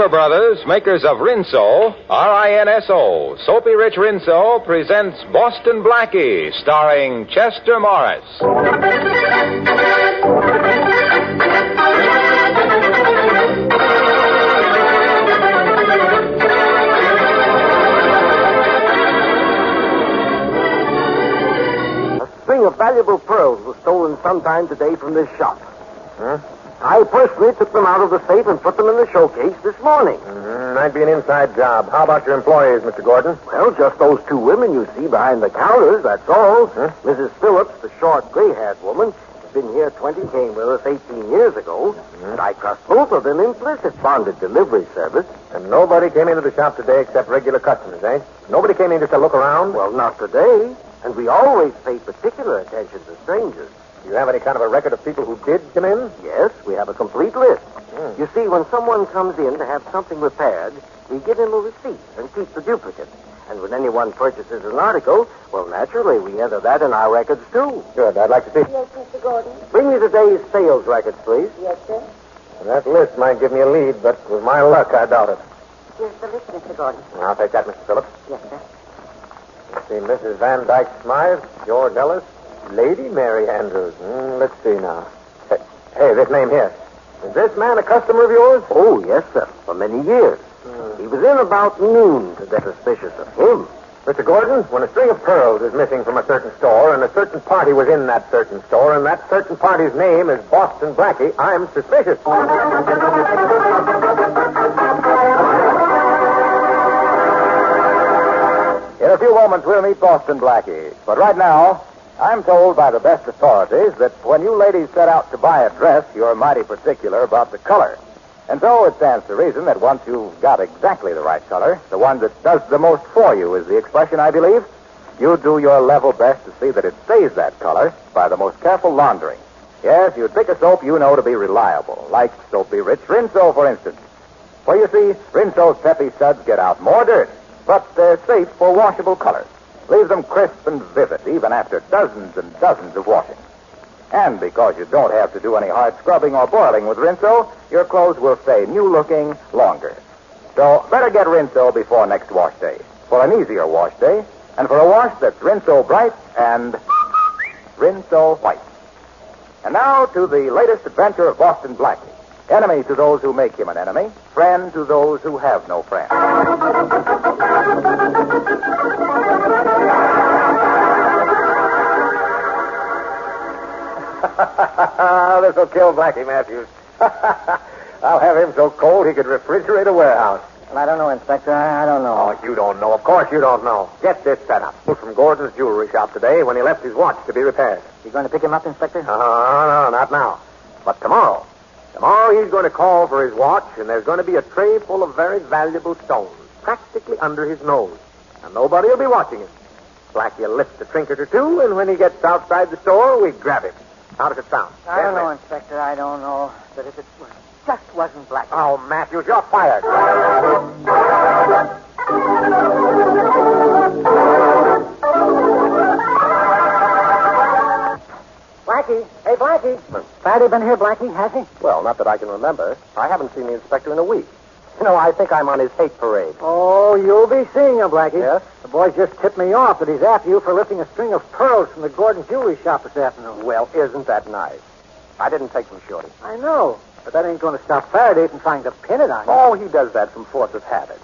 Parker Brothers, makers of Rinso, R-I-N-S-O, Soapy Rich Rinso, presents Boston Blackie, starring Chester Morris. A string of valuable pearls was stolen sometime today from this shop. Huh? I personally took them out of the safe and put them in the showcase this morning. Might be an inside job. How about your employees, Mr. Gordon? Well, just those two women you see behind the counters, that's all. Huh? Mrs. Phillips, the short, gray-haired woman, has been here 20, came with us 18 years ago. And I trust both of them implicit bonded delivery service. And nobody came into the shop today except regular customers, eh? Nobody came in just to look around? Well, not today. And we always pay particular attention to strangers. Do you have any kind of a record of people who did come in? Yes, we have a complete list. You see, when someone comes in to have something repaired, we give him a receipt and keep the duplicate. And when anyone purchases an article, well, naturally, we enter that in our records, too. Good. I'd like to see. Yes, Mr. Gordon. Bring me today's sales records, please. Yes, sir. That list might give me a lead, but with my luck, I doubt it. Here's the list, Mr. Gordon. I'll take that, Mr. Phillips. Yes, sir. Let's see, Mrs. Van Dyke Smythe, George Ellis, Lady Mary Andrews. Let's see now. Hey, this name here. Is this man a customer of yours? Oh, yes, sir, for many years. He was in about noon to get suspicious of him. Mr. Gordon, when a string of pearls is missing from a certain store, and a certain party was in that certain store, and that certain party's name is Boston Blackie, I'm suspicious. In a few moments, we'll meet Boston Blackie. But right now, I'm told by the best authorities that when you ladies set out to buy a dress, you're mighty particular about the color. And so it stands to reason that once you've got exactly the right color, the one that does the most for you is the expression, I believe, you do your level best to see that it stays that color by the most careful laundering. Yes, you'd pick a soap you know to be reliable, like Soapy Rich Rinso, for instance. For you see, Rinso's peppy suds get out more dirt, but they're safe for washable colors. Leave them crisp and vivid even after dozens and dozens of washings. And because you don't have to do any hard scrubbing or boiling with Rinso, your clothes will stay new-looking longer. So better get Rinso before next wash day, for an easier wash day, and for a wash that's Rinso bright and Rinso white. And now to the latest adventure of Boston Blackie. Enemy to those who make him an enemy, friend to those who have no friend. This'll kill Blackie Matthews. I'll have him so cold he could refrigerate a warehouse. Well, I don't know, Inspector. I don't know. Oh, you don't know. Of course you don't know. Get this set up. From Gordon's jewelry shop today when he left his watch to be repaired. You going to pick him up, Inspector? No, not now. But tomorrow. Tomorrow he's going to call for his watch, and there's going to be a tray full of very valuable stones, practically under his nose. And nobody will be watching him. Blackie will lift a trinket or two, and when he gets outside the store, we grab him. How does it sound? I don't know, Inspector. I don't know. But if it just wasn't Blackie. Oh, Matthews, you're fired. Blackie. Hey, Blackie. Faraday been here, Blackie, has he? Well, not that I can remember. I haven't seen the inspector in a week. You know, I think I'm on his hate parade. Oh, you'll be seeing him, Blackie. Yes? The boy just tipped me off that he's after you for lifting a string of pearls from the Gordon jewelry shop this afternoon. Well, isn't that nice? I didn't take them, Shorty. I know, but that ain't going to stop Faraday from trying to pin it on you. Oh, he does that from force of habit.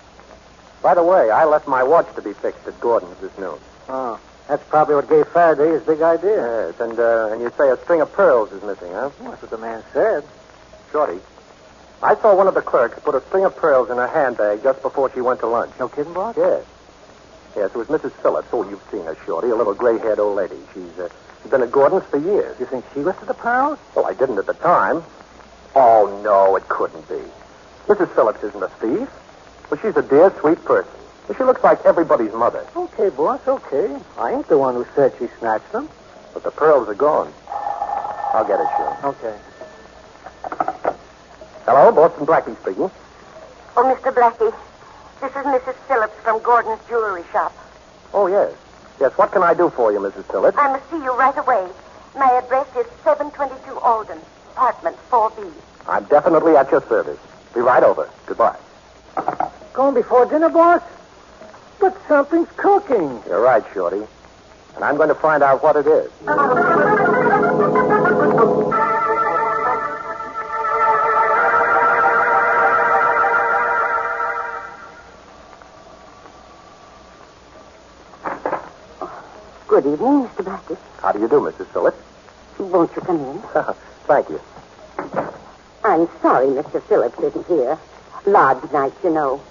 By the way, I left my watch to be fixed at Gordon's this noon. Oh, that's probably what gave Faraday his big idea. Yes, and you say a string of pearls is missing, huh? Well, that's what the man said. Shorty, I saw one of the clerks put a string of pearls in her handbag just before she went to lunch. No kidding, boss? Yes. Yes, it was Mrs. Phillips. Oh, you've seen her, Shorty, a little gray-haired old lady. She's been at Gordon's for years. You think she lifted the pearls? Well, I didn't at the time. Oh, no, it couldn't be. Mrs. Phillips isn't a thief. But she's a dear, sweet person. She looks like everybody's mother. Okay, boss, okay. I ain't the one who said she snatched them. But the pearls are gone. I'll get it, Shorty. Okay. Hello, Boston Blackie speaking. Oh, Mr. Blackie, this is Mrs. Phillips from Gordon's jewelry shop. Oh, yes. Yes, what can I do for you, Mrs. Phillips? I must see you right away. My address is 722 Alden, apartment 4B. I'm definitely at your service. Be right over. Goodbye. Going before dinner, boss? But something's cooking. You're right, Shorty. And I'm going to find out what it is. Good evening, Mr. Blackie. How do you do, Mrs. Phillips? Won't you come in? Thank you. I'm sorry Mr. Phillips isn't here. Lodge nights, you know.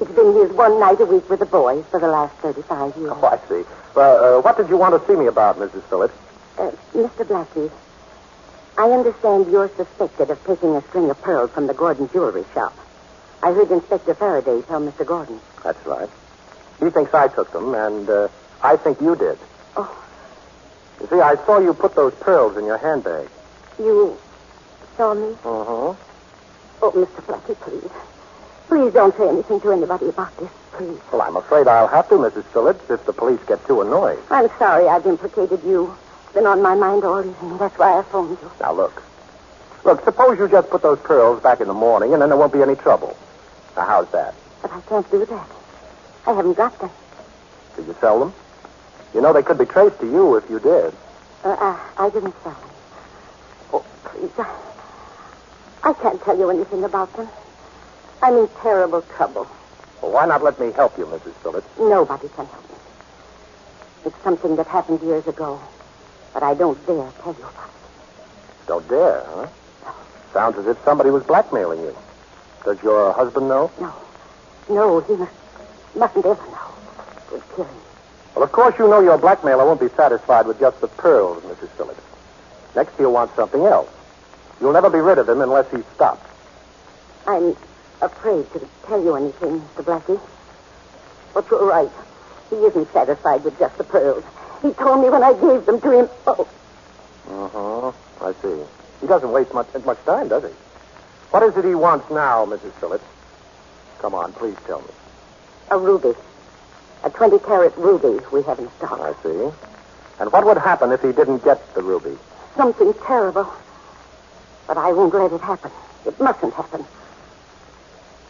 It's been his one night a week with the boys for the last 35 years. Oh, I see. Well, what did you want to see me about, Mrs. Phillips? Mr. Blackie, I understand you're suspected of taking a string of pearls from the Gordon jewelry shop. I heard Inspector Faraday tell Mr. Gordon. That's right. He thinks I took them, and I think you did. Oh. You see, I saw you put those pearls in your handbag. You saw me? Uh-huh. Oh, Mr. Blackie, please. Please don't say anything to anybody about this, please. Well, I'm afraid I'll have to, Mrs. Phillips, if the police get too annoyed. I'm sorry I've implicated you. It's been on my mind all evening. That's why I phoned you. Now, look. Look, suppose you just put those pearls back in the morning, and then there won't be any trouble. Now, how's that? But I can't do that. I haven't got them. Did you sell them? You know they could be traced to you if you did. I didn't sell them. Oh, please. I can't tell you anything about them. I'm in terrible trouble. Well, why not let me help you, Mrs. Phillips? Nobody can help me. It's something that happened years ago, but I don't dare tell you about it. Don't dare, huh? Sounds as if somebody was blackmailing you. Does your husband know? No, he mustn't ever know. It would kill him. Well, of course you know your blackmailer won't be satisfied with just the pearls, Mrs. Phillips. Next he'll want something else. You'll never be rid of him unless he stops. I'm afraid to tell you anything, Mr. Blackie. But you're right. He isn't satisfied with just the pearls. He told me when I gave them to him. Oh. Uh-huh. I see. He doesn't waste much time, does he? What is it he wants now, Mrs. Phillips? Come on, please tell me. A ruby. A 20-carat ruby we have in stock. I see. And what would happen if he didn't get the ruby? Something terrible. But I won't let it happen. It mustn't happen.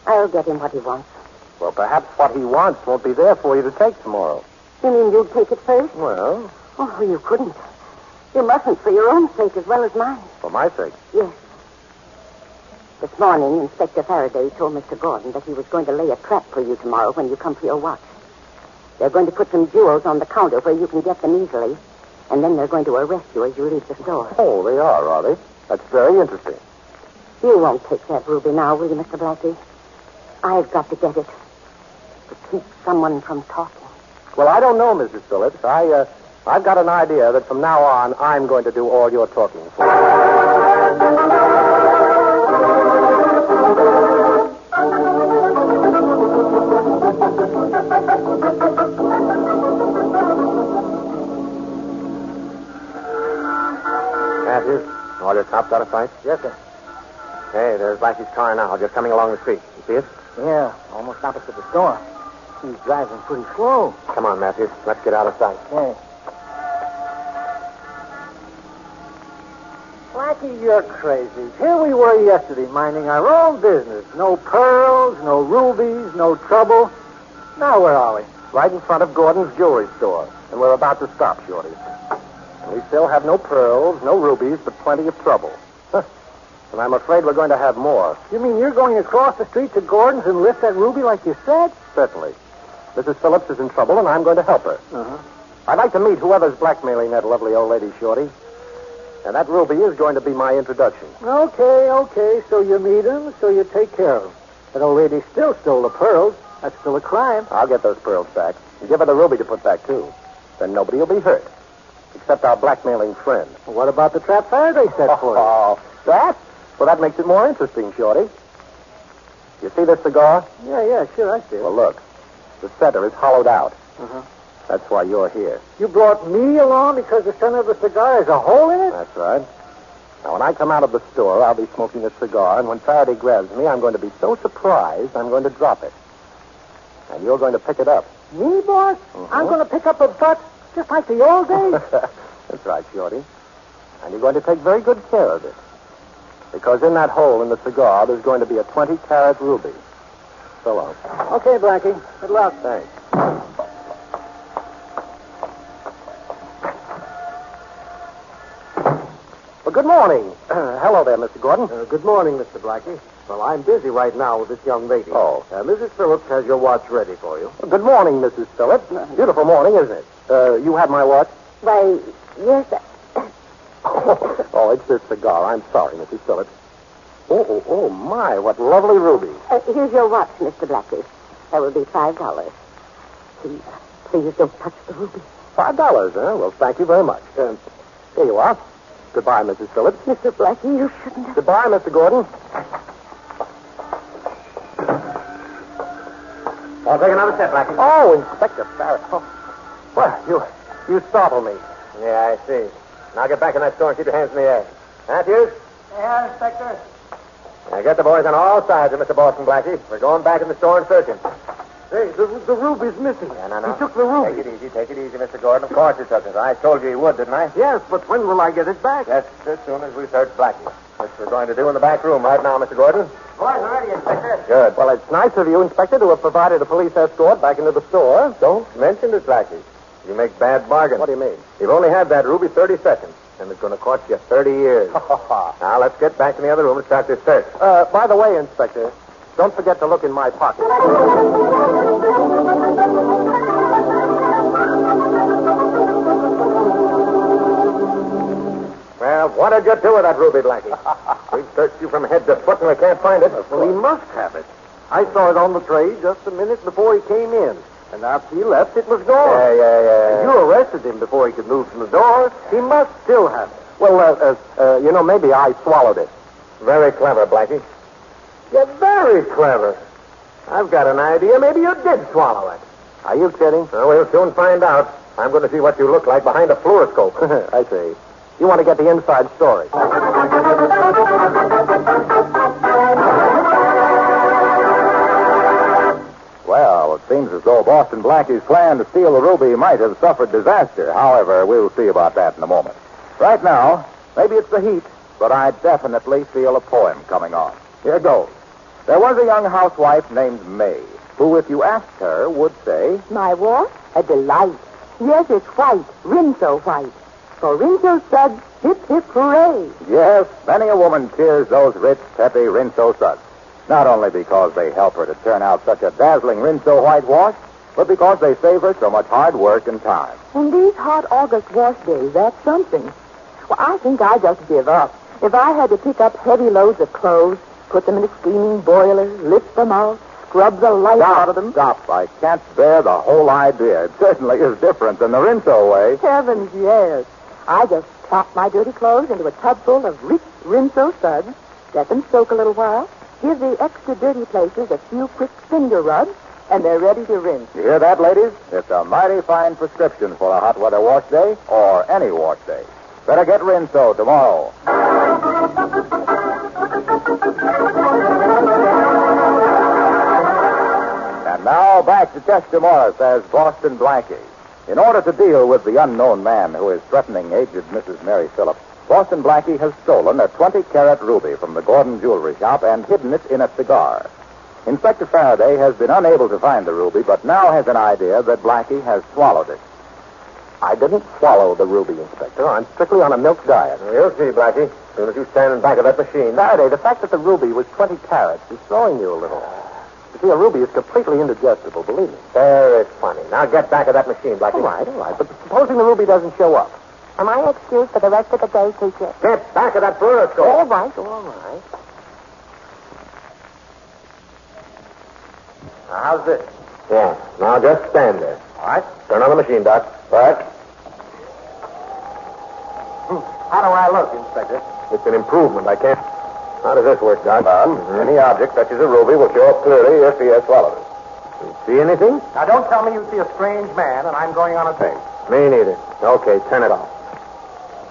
I'll get him what he wants. Well, perhaps what he wants won't be there for you to take tomorrow. You mean you'd take it first? Well, Oh, you couldn't. You mustn't for your own sake as well as mine. for my sake. Yes. This morning, Inspector Faraday told Mr. Gordon that he was going to lay a trap for you tomorrow when you come for your watch. They're going to put some jewels on the counter where you can get them easily, and then they're going to arrest you as you leave the store. Oh, they are they? That's very interesting. You won't take that ruby now, will you, Mr. Blackie? I've got to get it. To keep someone from talking. Well, I don't know, Mrs. Phillips. I've got an idea that from now on, I'm going to do all your talking for you. Matthews, all your cops out of sight? Yes, sir. Hey, there's Blackie's car now, just coming along the street. You see it? Yeah, almost opposite the store. He's driving pretty slow. Come on, Matthews. Let's get out of sight. Okay. Blackie, you're crazy. Here we were yesterday minding our own business. No pearls, no rubies, no trouble. Now where are we? Right in front of Gordon's jewelry store. And we're about to stop, Shorty. And we still have no pearls, no rubies, but plenty of trouble. And I'm afraid we're going to have more. You mean you're going across the street to Gordon's and lift that ruby like you said? Certainly. Mrs. Phillips is in trouble, and I'm going to help her. Uh-huh. I'd like to meet whoever's blackmailing that lovely old lady, Shorty. And that ruby is going to be my introduction. Okay. So you meet him, so you take care of him. That old lady still stole the pearls. That's still a crime. I'll get those pearls back. And give her the ruby to put back, too. Then nobody will be hurt. Except our blackmailing friend. Well, what about the trap Faraday set for you? Oh, that? Well, that makes it more interesting, Shorty. You see this cigar? Yeah, sure, I see it. Well, look. The center is hollowed out. Uh-huh. That's why you're here. You brought me along because the center of the cigar has a hole in it? That's right. Now, when I come out of the store, I'll be smoking a cigar, and when Faraday grabs me, I'm going to be so surprised, I'm going to drop it. And you're going to pick it up. Me, boss? Mhm. I'm going to pick up a butt just like the old days? That's right, Shorty. And you're going to take very good care of it. Because in that hole in the cigar, there's going to be a 20-carat ruby. So long. Okay, Blackie. Good luck. Thanks. Well, good morning. Hello there, Mr. Gordon. Good morning, Mr. Blackie. Well, I'm busy right now with this young lady. Oh. Mrs. Phillips has your watch ready for you. Good morning, Mrs. Phillips. Beautiful morning, isn't it? You have my watch? Why, yes. Oh, it's this cigar. I'm sorry, Mrs. Phillips. Oh, my, what lovely rubies. Here's your watch, Mr. Blackie. That will be $5. Please don't touch the ruby. $5, huh? Well, thank you very much. Here you are. Goodbye, Mrs. Phillips. Mr. Blackie, you shouldn't have... Goodbye, Mr. Gordon. I'll take another step, Blackie. Oh, Inspector Farragut. Oh. Well, you startled me. Yeah, I see. Now get back in that store and keep your hands in the air. Matthews? Yeah, Inspector. Now get the boys on all sides of Mr. Boston Blackie. We're going back in the store and searching. Hey, the ruby's missing. No. He took the ruby. Take it easy, Mr. Gordon. Of course you took it. I told you he would, didn't I? Yes, but when will I get it back? Just as soon as we search Blackie. Which we're going to do in the back room right now, Mr. Gordon. Boys are ready, Inspector. Good. Well, it's nice of you, Inspector, to have provided a police escort back into the store. Don't mention it, Blackie. You make bad bargains. What do you mean? You've only had that ruby 30 seconds, and it's going to cost you 30 years. Now, let's get back in the other room and start this search. By the way, Inspector, don't forget to look in my pocket. Well, what did you do with that ruby, Blackie? We've searched you from head to foot and we can't find it. Well, he must have it. I saw it on the tray just a minute before he came in. And after he left, it was gone. Yeah. You arrested him before he could move from the door. He must still have it. Well, maybe I swallowed it. Very clever, Blackie. You're very clever. I've got an idea. Maybe you did swallow it. Are you kidding? Well, we'll soon find out. I'm going to see what you look like behind a fluoroscope. I see. You want to get the inside story. Well, it seems as though Boston Blackie's plan to steal the ruby might have suffered disaster. However, we'll see about that in a moment. Right now, maybe it's the heat, but I definitely feel a poem coming on. Here goes. There was a young housewife named May, who, if you asked her, would say, My what? A delight. Yes, it's white, Rinso white. For Rinso suds, hip, hip, hooray. yes, many a woman cheers those rich, peppy Rinso suds. Not only because they help her to turn out such a dazzling Rinso whitewash, but because they save her so much hard work and time. And these hot August wash days, that's something. Well, I think I'd just give up. If I had to pick up heavy loads of clothes, put them in a steaming boiler, lift them out, scrub the life out of them. Stop. I can't bear the whole idea. It certainly is different than the Rinso way. Heavens, yes. I just plop my dirty clothes into a tub full of rich Rinso suds, let them soak a little while, give the extra dirty places a few quick finger rubs, and they're ready to rinse. You hear that, ladies? It's a mighty fine prescription for a hot weather wash day, or any wash day. Better get Rinso tomorrow. And now back to Chester Morris as Boston Blackie. In order to deal with the unknown man who is threatening aged Mrs. Mary Phillips, Boston Blackie has stolen a 20-carat ruby from the Gordon jewelry shop and hidden it in a cigar. Inspector Faraday has been unable to find the ruby, but now has an idea that Blackie has swallowed it. I didn't swallow the ruby, Inspector. I'm strictly on a milk diet. You'll see, Blackie. As soon as you stand in back of that machine. Faraday, the fact that the ruby was 20 carats is throwing you a little. You see, a ruby is completely indigestible, believe me. Very funny. Now get back of that machine, Blackie. All right. But supposing the ruby doesn't show up. Am I excused for the rest of the day, teacher? Get back of that fluoroscope. All right. Now, how's this? Yeah. Now just stand there. All right. Turn on the machine, Doc. Right. How do I look, Inspector? It's an improvement. I can't. How does this work, Doc? Any object such as a ruby will show up clearly if he has swallowed it. You see anything? Now, don't tell me you see a strange man and I'm going on a date. Me neither. Okay, turn it off.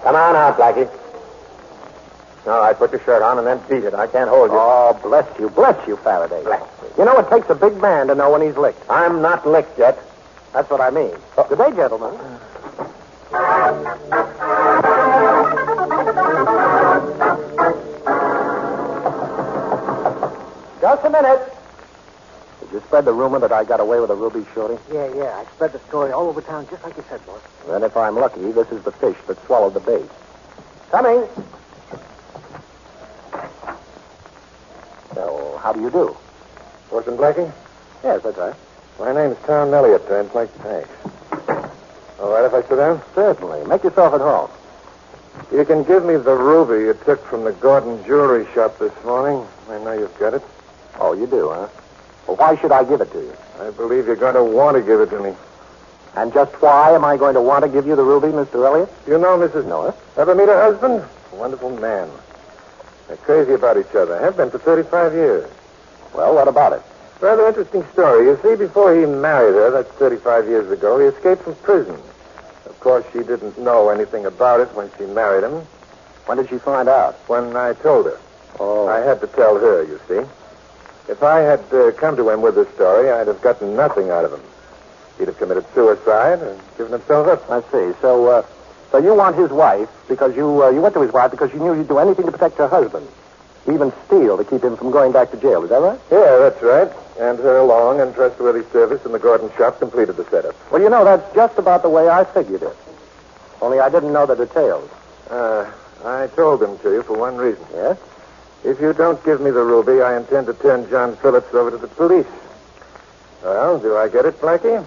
Come on out, Blackie. All right, put your shirt on and then beat it. I can't hold you. Oh, bless you, Faraday. Bless me. You know, it takes a big man to know when he's licked. I'm not licked yet. That's what I mean. Good day, gentlemen. Just a minute. Did spread the rumor that I got away with a ruby, Shorty? Yeah. I spread the story all over town, just like you said, boss. Then if I'm lucky, this is the fish that swallowed the bait. Coming. So, how do you do? Orson Blackie? Yes, that's right. My name's Tom Elliott. I'd like thanks. All right if I sit down? Certainly. Make yourself at home. You can give me the ruby you took from the Gordon jewelry shop this morning. I know you've got it. Oh, you do, huh? Well, why should I give it to you? I believe you're going to want to give it to me. And just why am I going to want to give you the ruby, Mr. Elliott? You know Mrs. North? Ever meet her husband? A wonderful man. They're crazy about each other. Have been for 35 years. Well, what about it? Rather interesting story. You see, before he married her, that's 35 years ago, he escaped from prison. Of course, she didn't know anything about it when she married him. When did she find out? When I told her. Oh. I had to tell her, you see. If I had come to him with this story, I'd have gotten nothing out of him. He'd have committed suicide and given himself up. I see. So you want his wife because you went to his wife because you knew you'd do anything to protect her husband. Even steal to keep him from going back to jail. Is that right? Yeah, that's right. And her long and trustworthy service in the Gordon shop completed the setup. Well, you know, that's just about the way I figured it. Only I didn't know the details. I told them to you for one reason. Yes? If you don't give me the ruby, I intend to turn John Phillips over to the police. Well, do I get it, Blackie?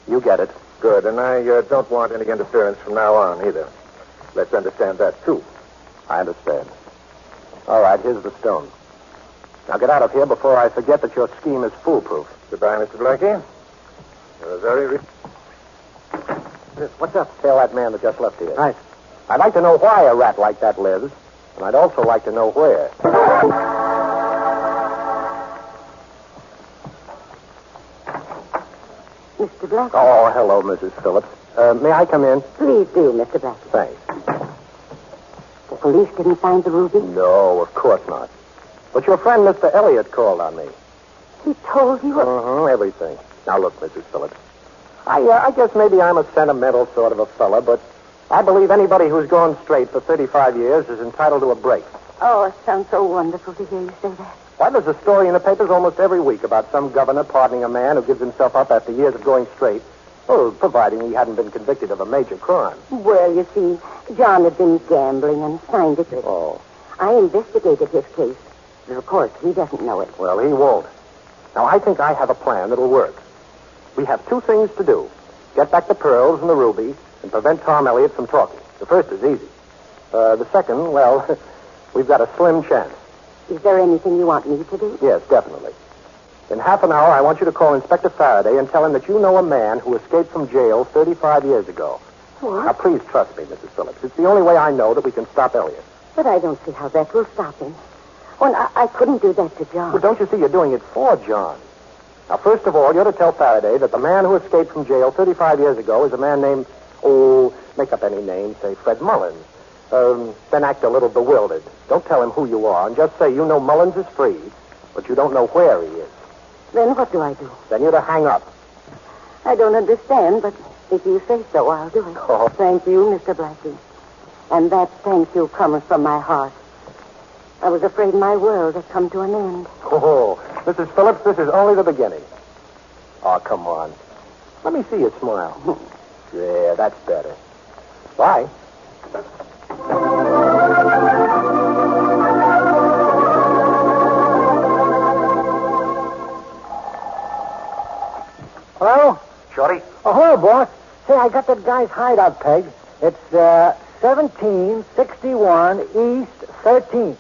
You get it. Good, and I don't want any interference from now on, either. Let's understand that, too. I understand. All right, here's the stone. Now get out of here before I forget that your scheme is foolproof. Goodbye, Mr. Blackie. You're a very... What's up? Tell that man that just left here. Right. I'd like to know why a rat like that lives, and I'd also like to know where. Mr. Blackie. Oh, hello, Mrs. Phillips. May I come in? Please do, Mr. Blackie. Thanks. The police didn't find the ruby? No, of course not. But your friend, Mr. Elliott, called on me. He told you? Everything. Now, look, Mrs. Phillips. I guess maybe I'm a sentimental sort of a fella, but I believe anybody who's gone straight for 35 years is entitled to a break. Oh, it sounds so wonderful to hear you say that. Why, there's a story in the papers almost every week about some governor pardoning a man who gives himself up after years of going straight. Well, providing he hadn't been convicted of a major crime. Well, you see, John had been gambling and signed it. Oh. I investigated his case. But of course, he doesn't know it. Well, he won't. Now, I think I have a plan that'll work. We have two things to do. Get back the pearls and the ruby and prevent Tom Elliott from talking. The first is easy. The second, well, we've got a slim chance. Is there anything you want me to do? Yes, definitely. In half an hour, I want you to call Inspector Faraday and tell him that you know a man who escaped from jail 35 years ago. What? Now, please trust me, Mrs. Phillips. It's the only way I know that we can stop Elliott. But I don't see how that will stop him. Well, I couldn't do that to John. Well, don't you see you're doing it for John? Now, first of all, you're to tell Faraday that the man who escaped from jail 35 years ago is a man named, make up any name, say Fred Mullins. Then act a little bewildered. Don't tell him who you are, and just say you know Mullins is free, but you don't know where he is. Then what do I do? Then you're to hang up. I don't understand, but if you say so, I'll do it. Oh. Thank you, Mr. Blackie. And that thank you comes from my heart. I was afraid my world had come to an end. Oh, Mrs. Phillips, this is only the beginning. Oh, come on. Let me see you smile. Yeah, that's better. Bye. Hello? Shorty? Oh, hello, boss. Say, I got that guy's hideout peg. It's 1761 East 13th.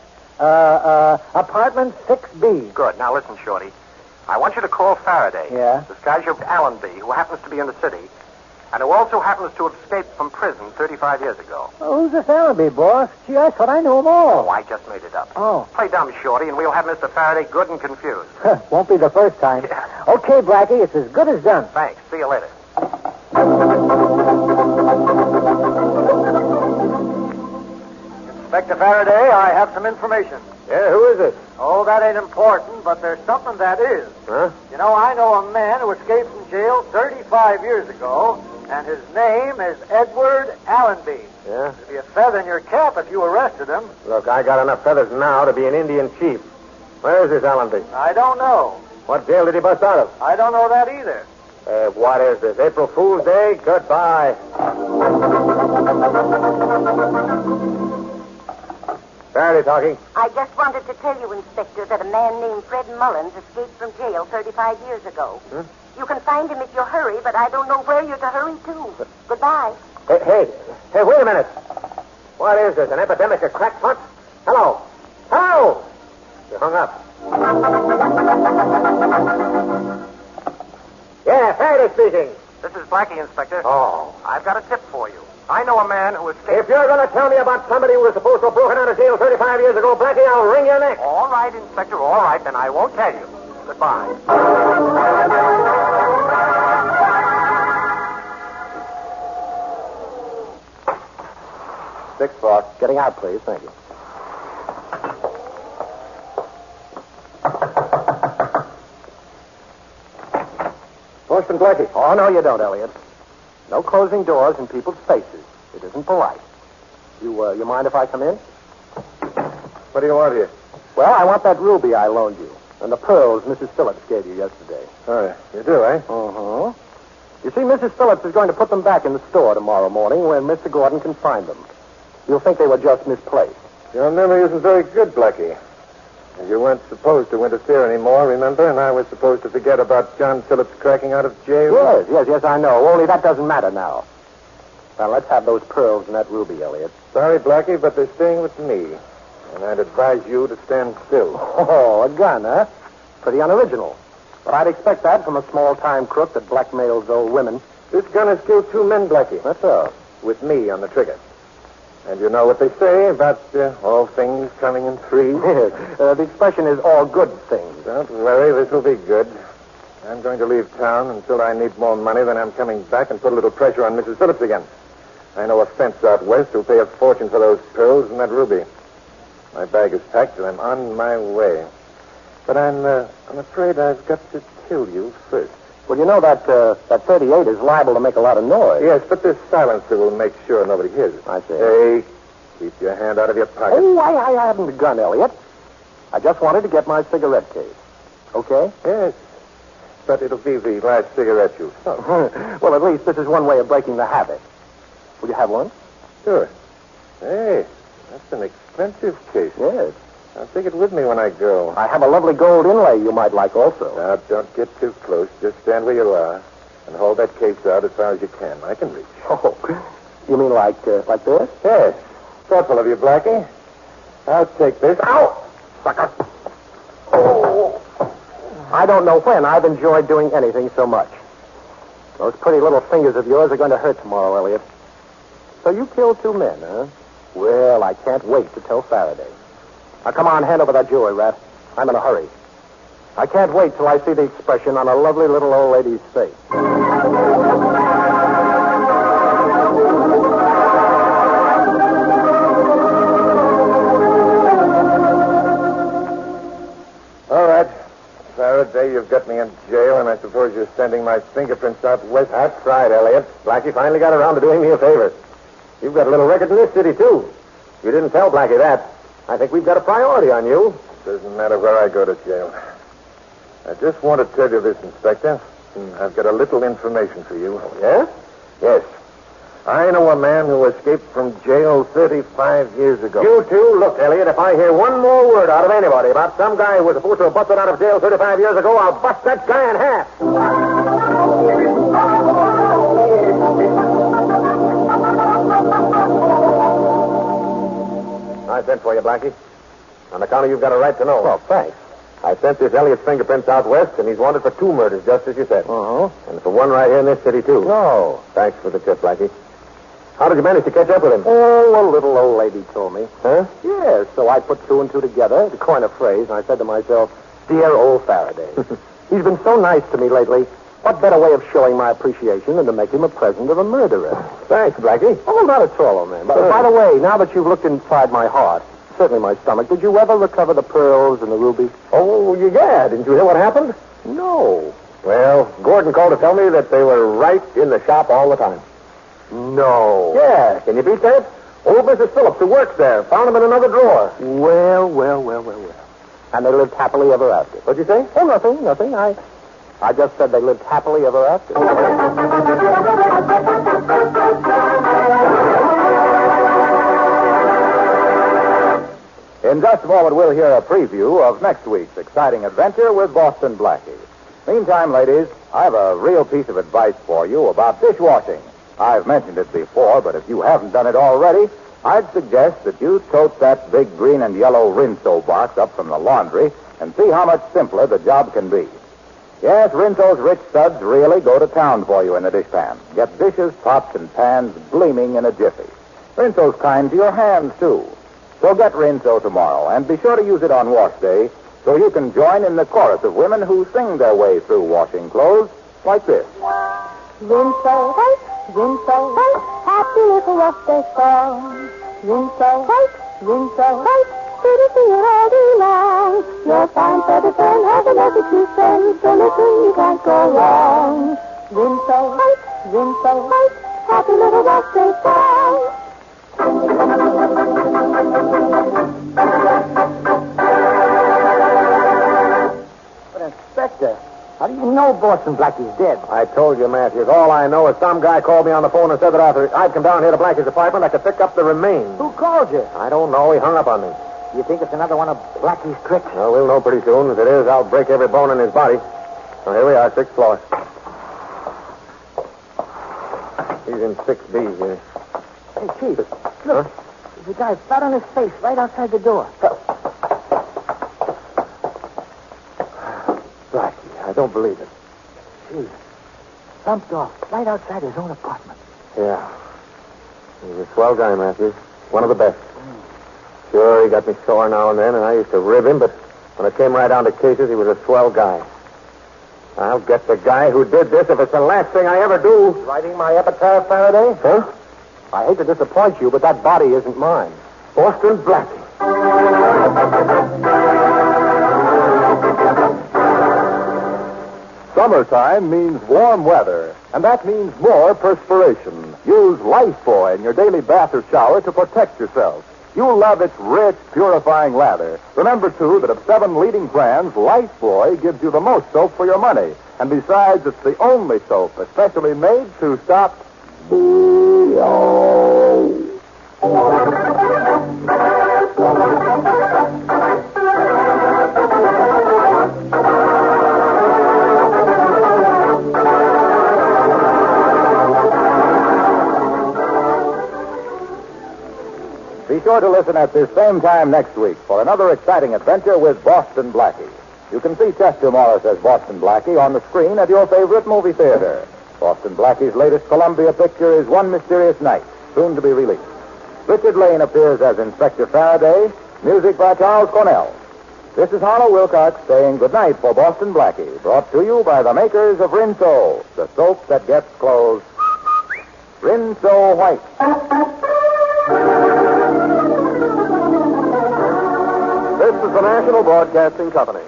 Apartment 6B. Good. Now listen, Shorty. I want you to call Faraday. Yeah? Disguise your Allenby, who happens to be in the city, and who also happens to have escaped from prison 35 years ago. Oh, who's this Allenby, boss? Gee, I thought I knew them all. Oh, I just made it up. Oh. Play dumb, Shorty, and we'll have Mr. Faraday good and confused. Won't be the first time. Yeah. Okay, Blackie, it's as good as done. Thanks. See you later. Inspector Faraday, I have some information. Yeah, who is it? Oh, that ain't important, but there's something that is. Huh? You know, I know a man who escaped from jail 35 years ago, and his name is Edward Allenby. Yeah? It'd be a feather in your cap if you arrested him. Look, I got enough feathers now to be an Indian chief. Where is this Allenby? I don't know. What jail did he bust out of? I don't know that either. What is this? April Fool's Day? Goodbye. Faraday talking. I just wanted to tell you, Inspector, that a man named Fred Mullins escaped from jail 35 years ago. You can find him if you hurry, but I don't know where you're to hurry to. Goodbye. Hey, wait a minute. What is this, an epidemic of crackpots? Hello? You hung up. Yeah, Faraday speaking. This is Blackie, Inspector. Oh. I've got a tip for you. I know a man who escaped... If you're going to tell me about somebody who was supposed to have broken out of jail 35 years ago, Blackie, I'll wring your neck. All right, Inspector, all right, then I won't tell you. Goodbye. Six, boss. Getting out, please. Thank you. Boston Blackie. Oh, no, you don't, Elliot. No closing doors in people's faces. It isn't polite. You mind if I come in? What do you want here? Well, I want that ruby I loaned you and the pearls Mrs. Phillips gave you yesterday. Oh, you do, eh? Uh-huh. You see, Mrs. Phillips is going to put them back in the store tomorrow morning where Mr. Gordon can find them. You'll think they were just misplaced. Your memory isn't very good, Blackie. You weren't supposed to interfere anymore, remember? And I was supposed to forget about John Phillips cracking out of jail. Yes, I know. Only that doesn't matter now. Now, let's have those pearls and that ruby, Elliot. Sorry, Blackie, but they're staying with me. And I'd advise you to stand still. Oh, a gun, huh? Pretty unoriginal. But I'd expect that from a small-time crook that blackmails old women. This gun has killed 2 men, Blackie. That's all. With me on the trigger. And you know what they say about all things coming in threes? The expression is all good things. Don't worry, this will be good. I'm going to leave town until I need more money, then I'm coming back and put a little pressure on Mrs. Phillips again. I know a fence out west who'll pay a fortune for those pearls and that ruby. My bag is packed and I'm on my way. But I'm afraid I've got to kill you first. Well, you know that 38 is liable to make a lot of noise. Yes, but this silencer will make sure nobody hears it. I see. Hey, keep your hand out of your pocket. Oh, I haven't begun, Elliot. I just wanted to get my cigarette case. Okay? Yes, but it'll be the last cigarette you smoke. Well, at least this is one way of breaking the habit. Will you have one? Sure. Hey, that's an expensive case. Yes. I'll take it with me when I go. I have a lovely gold inlay you might like also. Now, don't get too close. Just stand where you are and hold that case out as far as you can. I can reach. Oh, you mean like this? Yes. Thoughtful of you, Blackie. I'll take this. Ow! Sucker. Oh. I don't know when I've enjoyed doing anything so much. Those pretty little fingers of yours are going to hurt tomorrow, Elliot. So you killed 2 men, huh? Well, I can't wait to tell Faraday. Now, come on, hand over that jewelry, Rat. I'm in a hurry. I can't wait till I see the expression on a lovely little old lady's face. All right. Faraday, you've got me in jail, and I suppose you're sending my fingerprints out west. That's right, Elliot. Blackie finally got around to doing me a favor. You've got a little record in this city, too. You didn't tell Blackie that. I think we've got a priority on you. Doesn't matter where I go to jail. I just want to tell you this, Inspector. I've got a little information for you. Yeah? Yes. I know a man who escaped from jail 35 years ago. You two, look, Elliot, if I hear one more word out of anybody about some guy who was supposed to have busted out of jail 35 years ago, I'll bust that guy in half. I sent for you, Blackie. On account of you've got a right to know. Oh, thanks. I sent this Elliot's fingerprints out west, and he's wanted for 2 murders, just as you said. Uh-huh. And for one right here in this city, too. No. Thanks for the tip, Blackie. How did you manage to catch up with him? Oh, a little old lady told me. Huh? Yes, so I put 2 and 2 together to coin a phrase, and I said to myself, dear old Faraday. He's been so nice to me lately. What better way of showing my appreciation than to make him a present of a murderer? Thanks, Blackie. Oh, not at all, old man. But by the way, now that you've looked inside my heart, certainly my stomach, did you ever recover the pearls and the ruby? Oh, yeah. Didn't you hear what happened? No. Well, Gordon called to tell me that they were right in the shop all the time. No. Yeah. Can you beat that? Old Mrs. Phillips, who works there, found them in another drawer. Well. And they lived happily ever after. What'd you say? Oh, nothing. I just said they lived happily ever after. In just a moment, we'll hear a preview of next week's exciting adventure with Boston Blackie. Meantime, ladies, I have a real piece of advice for you about dishwashing. I've mentioned it before, but if you haven't done it already, I'd suggest that you tote that big green and yellow Rinso box up from the laundry and see how much simpler the job can be. Yes, Rinso's rich suds really go to town for you in the dishpan. Get dishes, pots, and pans gleaming in a jiffy. Rinso's kind to your hands, too. So get Rinso tomorrow, and be sure to use it on wash day so you can join in the chorus of women who sing their way through washing clothes like this. Rinso white, happy little wash day song. Rinso white, pretty sing it all day long. You'll find for the fun, have a message to send, so listen, you can't go wrong. Rinso white, happy little wash day song. But, Inspector, how do you know Boston Blackie's dead? I told you, Matthews. All I know is some guy called me on the phone and said that after I'd come down here to Blackie's apartment, I could pick up the remains. Who called you? I don't know. He hung up on me. You think it's another one of Blackie's tricks? Well, we'll know pretty soon. If it is, I'll break every bone in his body. So here we are, 6th floor. He's in 6B here. Hey, Chief, look. There's a guy flat on his face right outside the door. Blackie, I don't believe it. Gee, bumped off right outside his own apartment. Yeah. He's a swell guy, Matthews. One of the best. Sure, he got me sore now and then, and I used to rib him, but when it came right down to cases, he was a swell guy. I'll get the guy who did this if it's the last thing I ever do. Writing my epitaph, Faraday? Huh? I hate to disappoint you, but that body isn't mine. Boston Blackie. Summertime means warm weather, and that means more perspiration. Use Lifebuoy in your daily bath or shower to protect yourself. You'll love its rich, purifying lather. Remember, too, that of 7 leading brands, Lifebuoy gives you the most soap for your money. And besides, it's the only soap especially made to stop... Be sure to listen at this same time next week for another exciting adventure with Boston Blackie. You can see Chester Morris as Boston Blackie on the screen at your favorite movie theater. Boston Blackie's latest Columbia picture is One Mysterious Night, soon to be released. Richard Lane appears as Inspector Faraday, music by Charles Cornell. This is Harlow Wilcox saying goodnight for Boston Blackie, brought to you by the makers of Rinso, the soap that gets clothes Rinso White. This is the National Broadcasting Company.